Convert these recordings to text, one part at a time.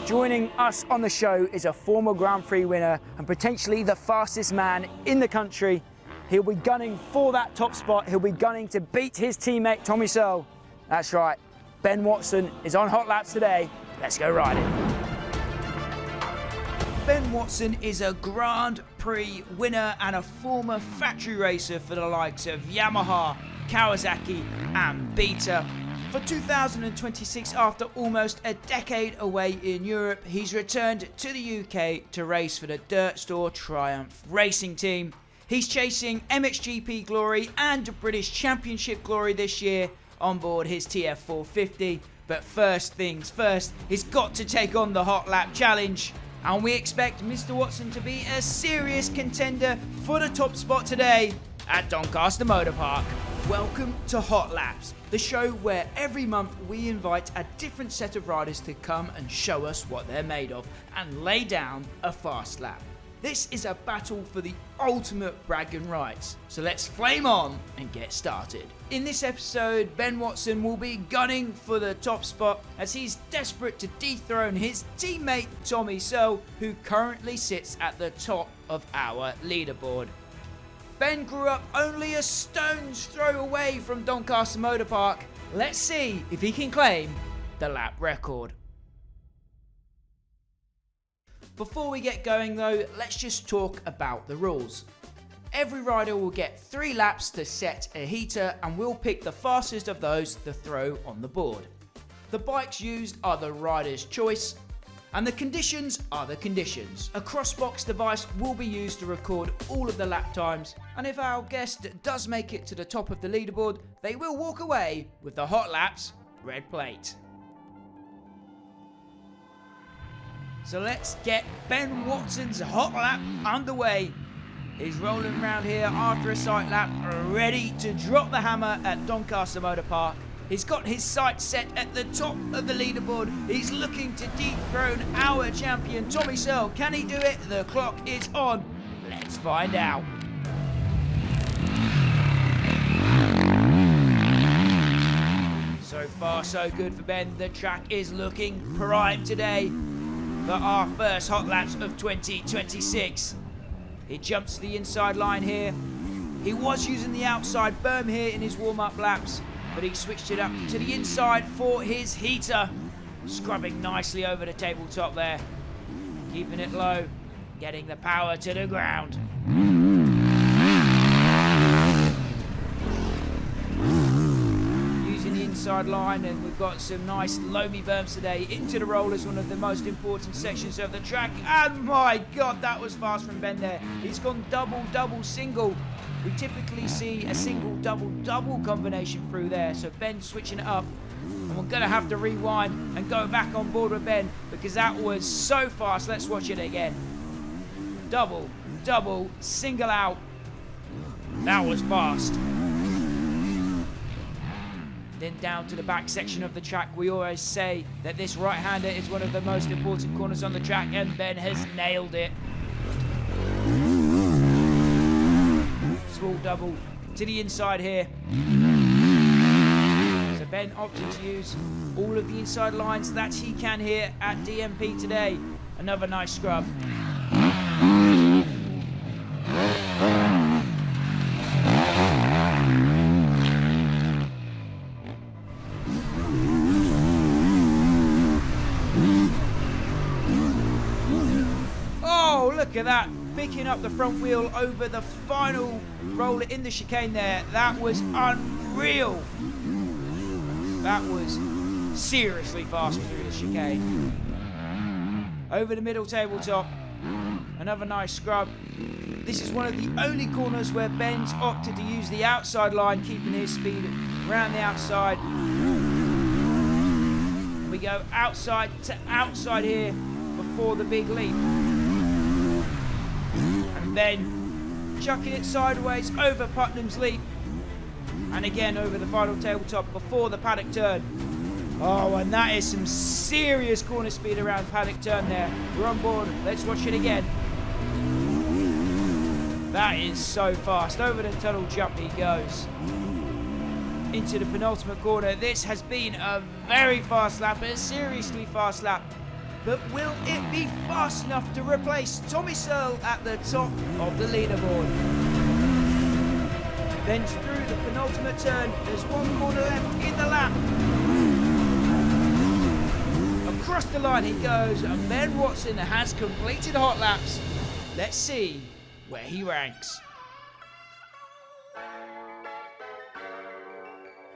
Joining us on the show is a former Grand Prix winner and potentially the fastest man in the country. He'll be gunning for that top spot. He'll be gunning to beat his teammate, Tommy Searle. That's right, Ben Watson is on Hot Laps today. Let's go riding. Ben Watson is a Grand Prix winner and a former factory racer for the likes of Yamaha, Kawasaki and Beta. For 2026, after almost a decade away in Europe, he's returned to the UK to race for the Dirt Store Triumph Racing Team. He's chasing MXGP glory and British Championship glory this year on board his TF450. But first things first, he's got to take on the Hot Lap Challenge. And we expect Mr. Watson to be a serious contender for the top spot today at Doncaster Motor Park. Welcome to Hot Laps, the show where every month we invite a different set of riders to come and show us what they're made of and lay down a fast lap. This is a battle for the ultimate bragging rights, so let's flame on and get started. In this episode, Ben Watson will be gunning for the top spot as he's desperate to dethrone his teammate Tommy Searle, who currently sits at the top of our leaderboard. Ben grew up only a stone's throw away from Doncaster Motor Park. Let's see if he can claim the lap record. Before we get going though, let's just talk about the rules. Every rider will get 3 laps to set a heater and we'll pick the fastest of those to throw on the board. The bikes used are the rider's choice, and the conditions are the conditions. A crossbox device will be used to record all of the lap times, and if our guest does make it to the top of the leaderboard, they will walk away with the Hot Laps red plate. So let's get Ben Watson's Hot Lap underway. He's rolling around here after a sight lap, ready to drop the hammer at Doncaster Motor Park. He's got his sights set at the top of the leaderboard. He's looking to dethrone our champion, Tommy Searle. Can he do it? The clock is on. Let's find out. So far, so good for Ben. The track is looking prime today for our first Hot Laps of 2026. He jumps the inside line here. He was using the outside berm here in his warm-up laps, but he switched it up to the inside for his heater. Scrubbing nicely over the tabletop there. Keeping it low, getting the power to the ground. Using the inside line, and we've got some nice loamy berms today into the rollers, one of the most important sections of the track. And my God, that was fast from Ben there. He's gone double, double, single. We typically see a single, double, double combination through there. So Ben's switching it up. And we're going to have to rewind and go back on board with Ben because that was so fast. Let's watch it again. Double, double, single out. That was fast. Then down to the back section of the track. We always say that this right-hander is one of the most important corners on the track, and Ben has nailed it. Small double to the inside here. So Ben opted to use all of the inside lines that he can here at DMP today. Another nice scrub. Oh, look at that. Picking up the front wheel over the final roller in the chicane there. That was unreal. That was seriously fast through the chicane. Over the middle tabletop. Another nice scrub. This is one of the only corners where Ben's opted to use the outside line, keeping his speed around the outside. We go outside to outside here before the big leap. And then chucking it sideways over Putnam's leap, and again over the final tabletop before the paddock turn. Oh, and that is some serious corner speed around paddock turn there. We're on board. Let's watch it again. That is so fast. Over the tunnel jump he goes. Into the penultimate corner. This has been a very fast lap, a seriously fast lap. but will it be fast enough to replace Tommy Searle at the top of the leaderboard? Then through the penultimate turn, there's one corner left in the lap. Across the line he goes, and Ben Watson has completed hot laps. Let's see where he ranks.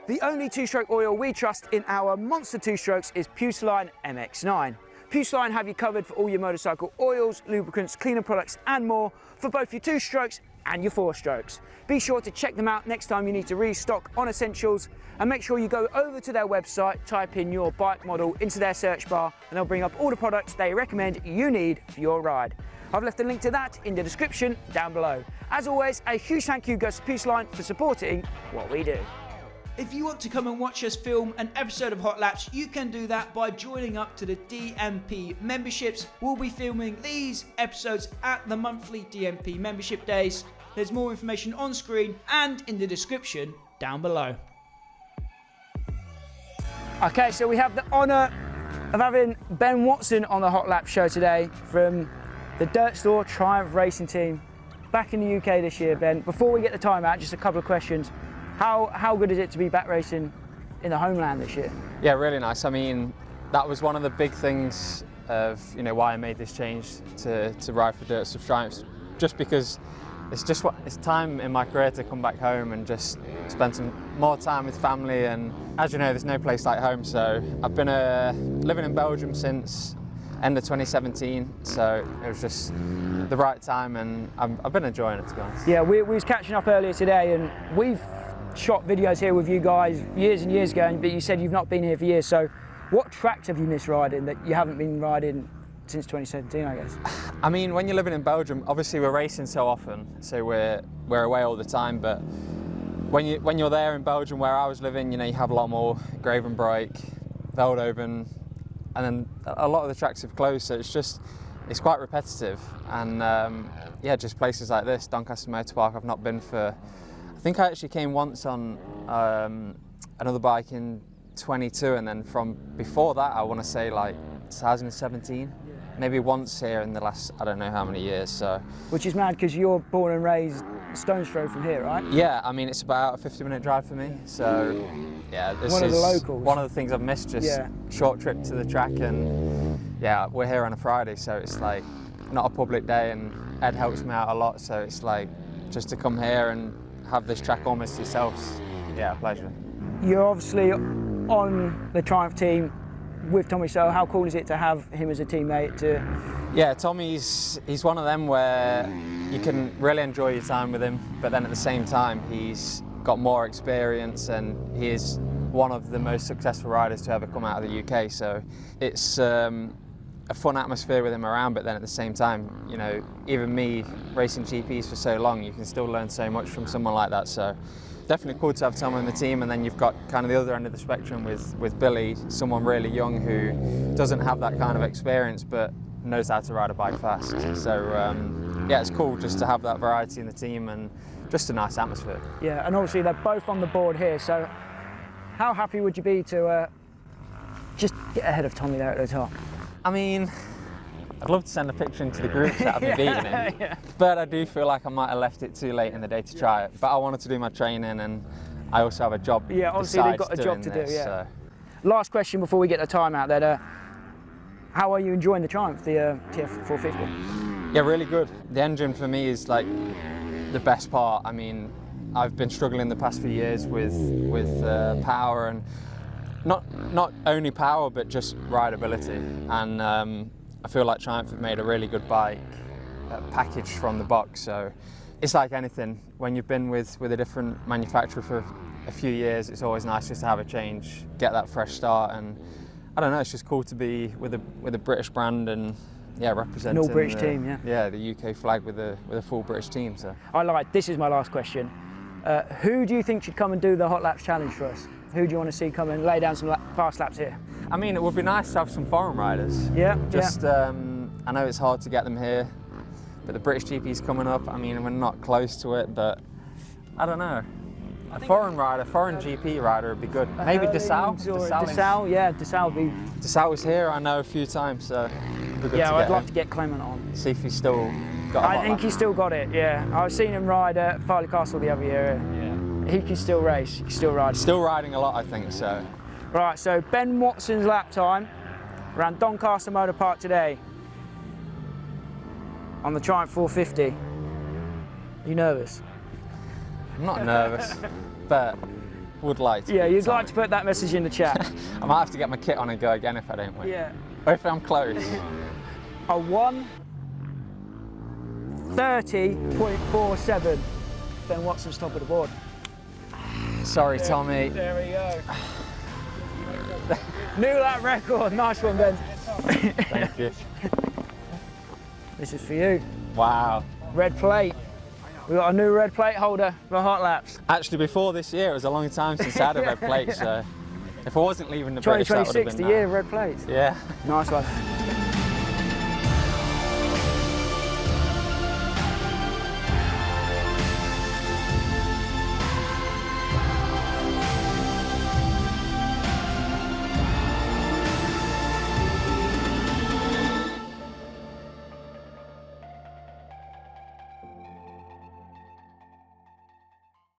The only two-stroke oil we trust in our monster two-strokes is Puceline MX9. Puceline have you covered for all your motorcycle oils, lubricants, cleaner products and more for both your two-strokes and your four-strokes. Be sure to check them out next time you need to restock on essentials, and make sure you go over to their website, type in your bike model into their search bar, and they'll bring up all the products they recommend you need for your ride. I've left a link to that in the description down below. As always, a huge thank you goes to Puceline for supporting what we do. If you want to come and watch us film an episode of Hot Laps, you can do that by joining up to the DMP memberships. We'll be filming these episodes at the monthly DMP membership days. There's more information on screen and in the description down below. Okay, so we have the honour of having Ben Watson on the Hot Lap show today from the Dirt Store Triumph Racing Team. Back in the UK this year, Ben. Before we get the time out, just a couple of questions. How good is it to be back racing in the homeland this year? Yeah, really nice. I mean, that was one of the big things of why I made this change to ride for Dirt Stuff Triumphs, just because it's time in my career to come back home and just spend some more time with family. And as you know, there's no place like home. So I've been living in Belgium since end of 2017, so it was just the right time, and I've been enjoying it, to be honest. Yeah, we was catching up earlier today, and we've shot videos here with you guys years and years ago, but you said you've not been here for years. So what tracks have you missed riding that you haven't been riding since 2017, I guess? I mean, when you're living in Belgium, obviously we're racing so often, so we're away all the time, but when you're there in Belgium where I was living, you have a lot more Gravenbroich, Veldhoven, and then a lot of the tracks have closed, so it's quite repetitive. And yeah, just places like this, Doncaster Motor Park, I've not been for. I think I actually came once on another bike in 22, and then from before that, I want to say like 2017, maybe once here in the last, I don't know how many years. So. Which is mad because you're born and raised stone's throw from here, right? Yeah, I mean, it's about a 50-minute drive for me. So yeah, this one of the locals. One of the things I've missed, just short trip to the track, and yeah, we're here on a Friday, so it's like not a public day, and Ed helps me out a lot, so it's like just to come here and have this track almost yourselves, yeah, a pleasure. You're obviously on the Triumph team with Tommy Searle. How cool is it to have him as a teammate? Yeah, Tommy's one of them where you can really enjoy your time with him, but then at the same time he's got more experience, and he is one of the most successful riders to ever come out of the UK. So it's a fun atmosphere with him around, but then at the same time, even me racing GPs for so long, you can still learn so much from someone like that. So definitely cool to have Tom in the team, and then you've got kind of the other end of the spectrum with Billy, someone really young who doesn't have that kind of experience but knows how to ride a bike fast. So yeah, it's cool just to have that variety in the team, and just a nice atmosphere. Yeah, and obviously they're both on the board here, so how happy would you be to just get ahead of Tommy there at the top? I mean, I'd love to send a picture into the group that I've been beating him, but I do feel like I might have left it too late in the day to try it. But I wanted to do my training, and I also have a job. Yeah, obviously they've got a job to do. Yeah. So. Last question before we get the time out there. How are you enjoying the Triumph, the TF450? Yeah, really good. The engine for me is like the best part. I mean, I've been struggling the past few years with power, and not only power but just rideability. And I feel like Triumph have made a really good bike package from the box. So it's like anything. When you've been with a different manufacturer for a few years, it's always nice just to have a change, get that fresh start, and I don't know, it's just cool to be with a British brand, and yeah, representing an all-British team, yeah, the UK flag with a full British team. So this is my last question. Who do you think should come and do the Hot Laps Challenge for us? Who do you want to see come and lay down some fast laps here? I mean, it would be nice to have some foreign riders. Yeah. I know it's hard to get them here, but the British GP's coming up. I mean, we're not close to it, but I don't know. a foreign rider, foreign GP rider would be good. Maybe Dessau. Dessau, yeah, Dessau would be. Dessau was here, I know, a few times, so it'd be good Yeah, to I'd get love him. to get Clement on. See if he's still got I think he's still got it, yeah. I've seen him ride at Farley Castle the other year. Yeah. He can still race, he can still ride. Still riding a lot, I think, so. Right, so Ben Watson's lap time around Doncaster Motor Park today on the Triumph 450. You nervous? I'm not nervous, but would like to. Yeah, you'd like to put that message in the chat. I might have to get my kit on and go again if I don't win. Yeah. Or if I'm close. A 1:30.47. Ben Watson's top of the board. Sorry, Tommy. There we go. New lap record. Nice one, Ben. Thank you. This is for you. Wow. Red plate. We got a new red plate holder for hot laps. Actually, before this year, it was a long time since I had a red plate, so if I wasn't leaving the British, that would have 2026, been the year of red plates. Yeah. Nice one.